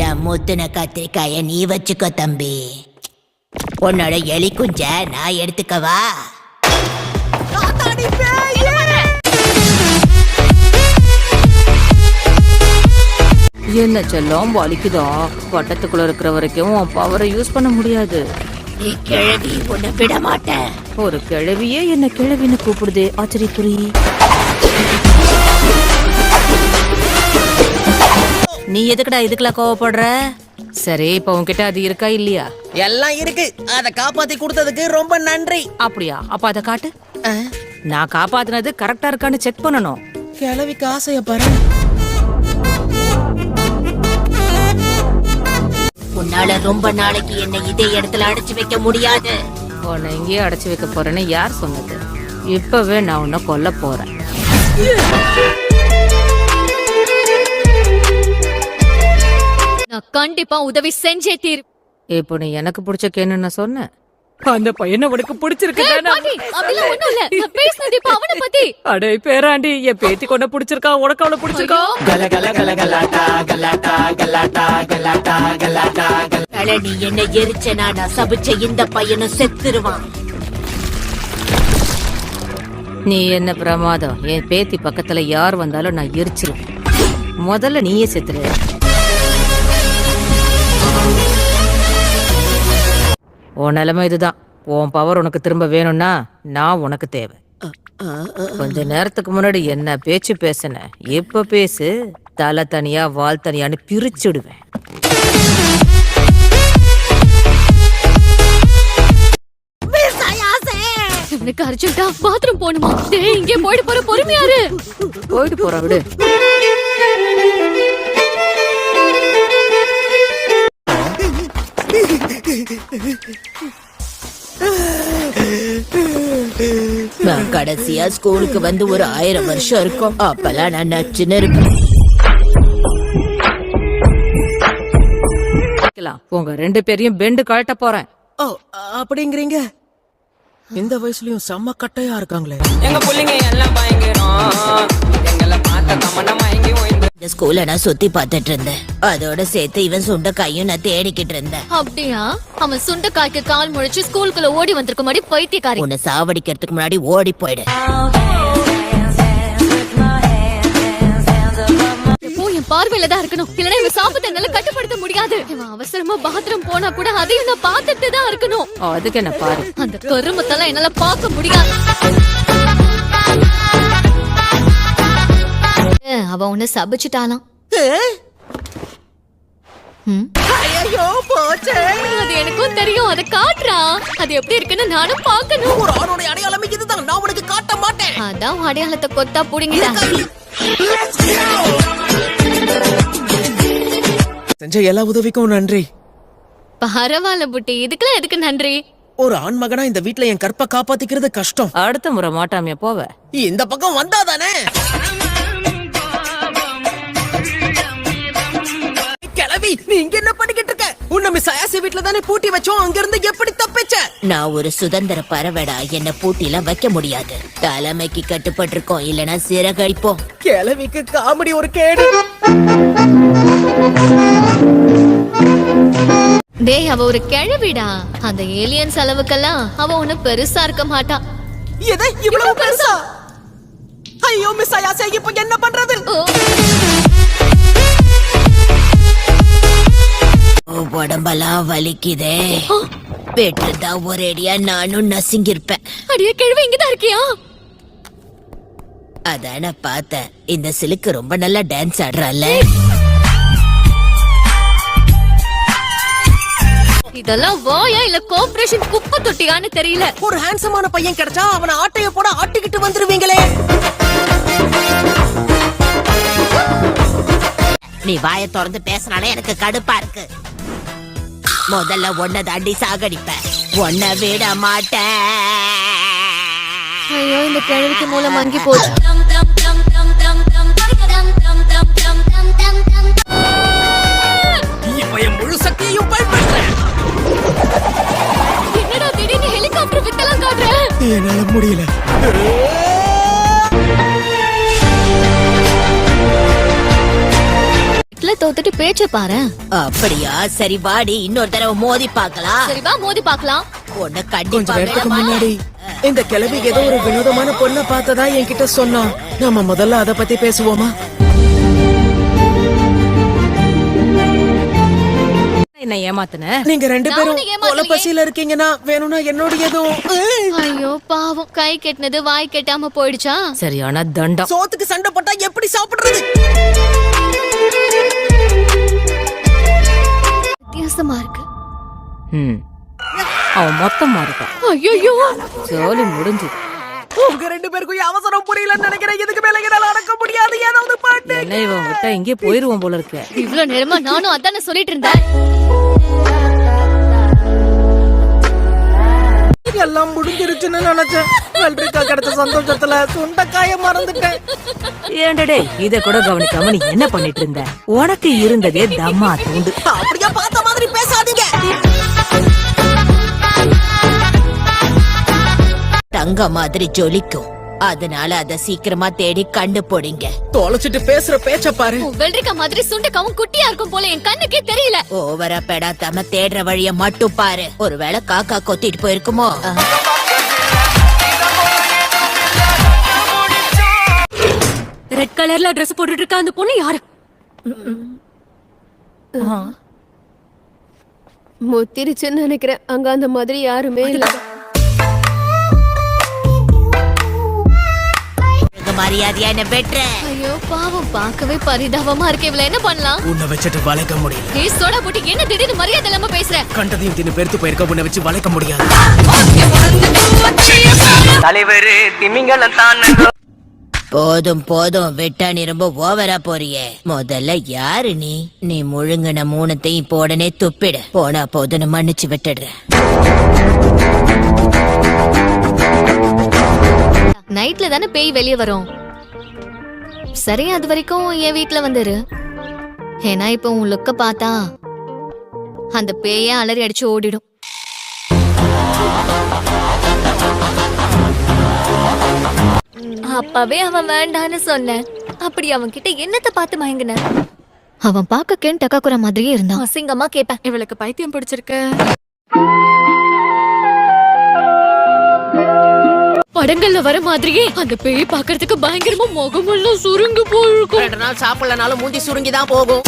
என் முத்துன கத்திரிக்காய நீ வச்சுக்கோ தம்பி. உன்னோட எலி குஞ்ச நான் எடுத்துக்கவா? என்ன செல்லம் வலிக்குதா? வட்டத்துக்குள்ள இருக்கிற வரைக்கும் பவரை யூஸ் பண்ண முடியாது. நீ கிழவி, உன்னை விட மாட்டேன். ஒரு கிழவியே என்ன கிழவின்னு கூப்பிடுதே, ஆச்சரியக்குறி. நீ எதுக்குடா இதுக்கெல்லாம் கோவப்படுற? சரி, இப்ப உன்கிட்ட அது இருக்கா இல்லையா? எல்லாம் இருக்கு. அத காப்பாத்தி கொடுத்ததுக்கு ரொம்ப நன்றி. அப்படியா? அப்ப அத காட்டு. நான் காப்பாத்தினது கரெக்டா இருக்கான்னு செக் பண்ணணும். கிழவிக்கு ஆசைய பாரு. உன்னால ரொம்ப நாளைக்கு என்ன இதே இடத்துல அடைச்சு வைக்க முடியாது. உன்னை இங்கேயே அடைச்சு வைக்க போறேன்னு யார் சொன்னது? இப்பவே நான் உன்னை கொல்ல போறேன். நான் கண்டிப்பா உதவி செஞ்சே தீர். இப்போ நீ எனக்கு பிடிச்ச கேன்னு நான் சொன்னேன். அந்த பையனை உனக்கு பிடிச்சிருக்கு. அடே பேராண்டி, என் பேத்தி கொண்ட பிடிச்சிருக்கா, உனக்கு அவளை பிடிச்சிருக்கா? நீ என்ன எரிச்சனா? நான் சபிச்ச இந்த பையனும் செத்துருவான். நீ என்ன பிரமாதம்? என் பேத்தி பக்கத்துல யார் வந்தாலும் நான் எரிச்சிருவேன். முதல்ல நீயே செத்துரு. உன் நிலைமை இதுதான். உன் பவர் உனக்கு திரும்ப வேணும்னா நான் உனக்கு தேவை. கொஞ்ச நேரத்துக்கு முன்னாடி என்ன பேச்சு பேசுன, இப்ப பேசு. தலை தனியா வால் தனியான்னு பிரிச்சுடுவேன். எனக்கு அர்ஜென்ட்டா பாத்ரூம் போணுமா? டேய், இங்கே போயிட்டு போற, பொறுமையாரு. போயிட்டு போற விடு. நான் கடைசியா ஸ்கூலுக்கு வந்து ஒரு 1000 வருஷம் இருக்கும். அப்பெல்லாம் நான் நச்சுன்னு இருப்பேன். உங்க 2 பேரையும் பெண்டு கழட்ட போறேன். ஓ, அப்படிங்கிறீங்க? இந்த வயசுலயும் செம்ம கட்டையா இருக்காங்களே. எங்க புள்ளைங்க எல்லாம் பயங்கரம். எங்களை பார்த்த கமன மயங்கி இந்த ஸ்கூல நான் சுத்தி பார்த்துட்டு இருந்தேன். அதோட சேர்த்து இவன் சுண்டைக்காயும் நான் தேடிக்கிட்டு இருந்தேன். அப்படியா? அவன் சுண்டைக்காய்க்கு கால் முளைச்சு ஸ்கூலுக்குள்ள ஓடி வந்திருக்க மாதிரி பைத்தியக்காரி. உன்னை சாவடிக்கிறதுக்கு முன்னாடி ஓடி போயிடு. என் பார்வையில தான் இருக்கணும். இல்லனா இவன் சாப்பிட்ட என்னால கட்டுப்படுத்த முடியாது. இவன் அவசரமா பாத்ரூம் போனா கூட அதையும் நான் பார்த்துட்டு தான் இருக்கணும். அதுக்கு என்ன பாரு. அந்த கருமத்தெல்லாம் என்னால பார்க்க முடியாது. அவ உன்னை சபிச்சுட்டாலாம். ஐயோ போச்சே. அது எனக்கும் தெரியும். அதை காட்டுறா. அது எப்படி இருக்குன்னு நானும் பார்க்கணும். ஒரு ஆணோட அடையாளம் இதுதான். நான் உனக்கு காட்ட மாட்டேன். அதான் அடையாளத்தை கொத்தா புடிங்கிட்டாங்க. செஞ்ச எல்லா உதவிக்கும் நன்றி. பரவாயில்ல புட்டி, இதுக்கெல்லாம் எதுக்கு நன்றி? ஒரு ஆண் மகனா இந்த வீட்ல என் கற்பை காப்பாத்திக்கிறது கஷ்டம். அடுத்த முறை மாட்டாமையா போவ. இந்த பக்கம் வந்தாதானே. கிளவி, நீ இங்க என்ன பண்ணிக்கிட்டு இருக்க? உன்னை மிஸ் ஆயாசி வீட்ல தானே பூட்டி வச்சோம். அங்க இருந்து எப்படி தப்பிச்ச? நான் ஒரு சுதந்திர பறவைடா. என்ன பூட்டிலாம் வைக்க முடியாது. தலைமைக்கு கட்டுப்பட்டு இருக்கோம், இல்லனா சிறகடிப்போம். கிளவிக்கு காமெடி ஒரு கேடு. டேய், அவ ஒரு கிழவிடா. அந்த ஏலியன்ஸ் அளவுக்கெல்லாம் அவ ஒண்ணு பெருசா இருக்க மாட்டா. எதை இவ்வளவு பெருசா? ஐயோ மிஸ் ஆயாசி, இப்போ என்ன பண்றது? உடம்பெல்லாம் வலிக்குதே. பெற்றுதா ஒரேடியா நானும் நசுங்கிருப்பேன். அடியே கிழவி, இங்கதான் இருக்கியா? அதான பார்த்தேன். இந்த சிலுக்கு ரொம்ப நல்லா டான்ஸ் ஆடுறால. இதெல்லாம் வாயா இல்ல கோஆபரேஷன் குப்பை தொட்டியான்னு தெரியல. ஒரு ஹேண்ட்ஸமான பையன் கிடைச்சா அவனை ஆட்டைய போட ஆட்டிக்கிட்டு வந்துருவீங்களே. நீ வாயை திறந்து பேசினாலே எனக்கு கடுப்பா இருக்கு. முதல்ல ஒன்ன தாண்டி சாகடிப்பேன். ஒன்ன விட மாட்டேன். ஐயோ, இந்த கிழவிக்கு மூலம் மங்கி போச்சு. இப்ப என் முழு சக்தியையும் பயன்படுத்துறேன். என்னடா திடீர்னு ஹெலிகாப்டர் வித்தலாம் காட்டுற? என்னால முடியல. தோத்துட்டு பேச்ச பாரு. அப்படியா? சரி வாடி, இன்னொரு தடவை மோதி பார்க்கலாம். சரி வா மோதி பார்க்கலாம். உன்னை கொஞ்ச கண்டிப்பா நேரத்துக்கு விட முன்னாடி மாட்டேன். இந்த கிழவி ஏதோ ஒரு வினோதமான பொண்ணை பார்த்ததா என்கிட்ட சொன்னா. நாம முதல்ல அத பத்தி பேசுவோமா? என்ன ஏமாத்துன? நீங்க ரெண்டு நான் பேரும் உன்னை ஏமாத்தலையே. கொலப்பசியில இருக்கீங்கன்னா வேணும்னா என்னோடயதும் ஐயோ பாவம், கை கெட்டினது வாய் கெட்டாம போயிடுச்சா? சரியான தண்டம். சோத்துக்கு சண்டை போட்டா எப்படி சாப்பிடுறது? வித்தியாசமா இருக்கு. அவன் மொத்தமா இருக்கான். ஐயோ ஜோலி முடிஞ்சு. உங்க ரெண்டு பேருக்கும் அவசரம் புரியலன்னு நினைக்கிறேன். இதுக்கு மேல என்னால அடக்க முடியாது. ஏதாவது பாட்டு. என்ன இவன் விட்டா இங்கே போயிருவோம் போல இருக்கு. இவ்வளவு நேரமா நானும் அதானே சொல்லிட்டு இருந்தேன். எல்லாம் முடிஞ்சிருச்சுன்னு நினைச்சேன். வெள்ளரிக்காய் கிடைச்ச சந்தோஷத்துல சுண்டைக்காய மறந்துட்டேன். ஏண்டடே, இத கூட கவனிக்காம நீ என்ன பண்ணிட்டு இருந்த? உனக்கு இருந்ததே தம்மா தூண்டு. அப்படியே பார்த்த மாதிரி பேசாதீங்க. தங்க மாதிரி ஜொலிக்கும். அதனால அத சீக்கிரமா தேடி கண்டுபிடிங்க. தொலைச்சிட்டு பேசுற பேச்ச பாரு. உன் வெள்ளரிக்கா மாதிரி சுண்டைக்காவும் குட்டியா இருக்கும் போல என் கண்ணுக்கே தெரியல. ஓவரா பெடாத்தாம தேடுற வழிய மட்டும் பாரு. ஒருவேளை காக்கா கொத்திட்டு போயிருக்குமோ? ரெட் கலர்ல Dress போட்டுட்டு இருக்க அந்த பொண்ணு யாரு? முத்திருச்சுன்னு நினைக்கிறேன். அங்க அந்த மாதிரி யாருமே இல்ல. மரியாதையா என்ன பெற்ற? ஐயோ பாவம், பார்க்கவே பரிதாபமா இருக்கு. இவள என்ன பண்ணலாம்? உன்னை வச்சுட்டு வளைக்க முடியல. ஏய் சோடா போட்டு என்ன திடீர்னு மரியாதை இல்லாம பேசுற? கண்டதையும் தின்னு பெருத்து போயிருக்க. உன்னை வச்சு வளைக்க முடியாது. தலைவர் திமிங்கலம் தான் போதும் போதும், விட்டா நீ ரொம்ப ஓவரா போறியே. முதல்ல யாரு நீ? நீ முழுங்கின மூணத்தையும் இப்போ உடனே துப்பிடு. போனா போதுன்னு மன்னிச்சு விட்டுடுறேன். நைட்ல தானே பேய் வெளிய வரும். சரி, அது வரைக்கும் என் வீட்ல வந்துரு. ஏன்னா இப்ப உன் லுக்க பார்த்தா அந்த பேய அலறி அடிச்சு ஓடிடும். அப்பவே அவன் வேண்டான்னு சொன்னேன். அப்படி அவன் கிட்ட என்னத்த பார்த்து மயங்கின? அவன் பார்க்க கேன் டக்காக்குற மாதிரியே இருந்தான். அசிங்கமா கேப்பேன், இவளுக்கு பைத்தியம் பிடிச்சிருக்கு. படங்கள்ல வர மாதிரியே அந்த பேய் பாக்குறதுக்கு பயங்கரமா முகமெல்லாம் சுருங்கி போயிருக்கும். 2 நாள் சாப்பிடலனாலும் மூஞ்சி சுருங்கிதான் போகும்.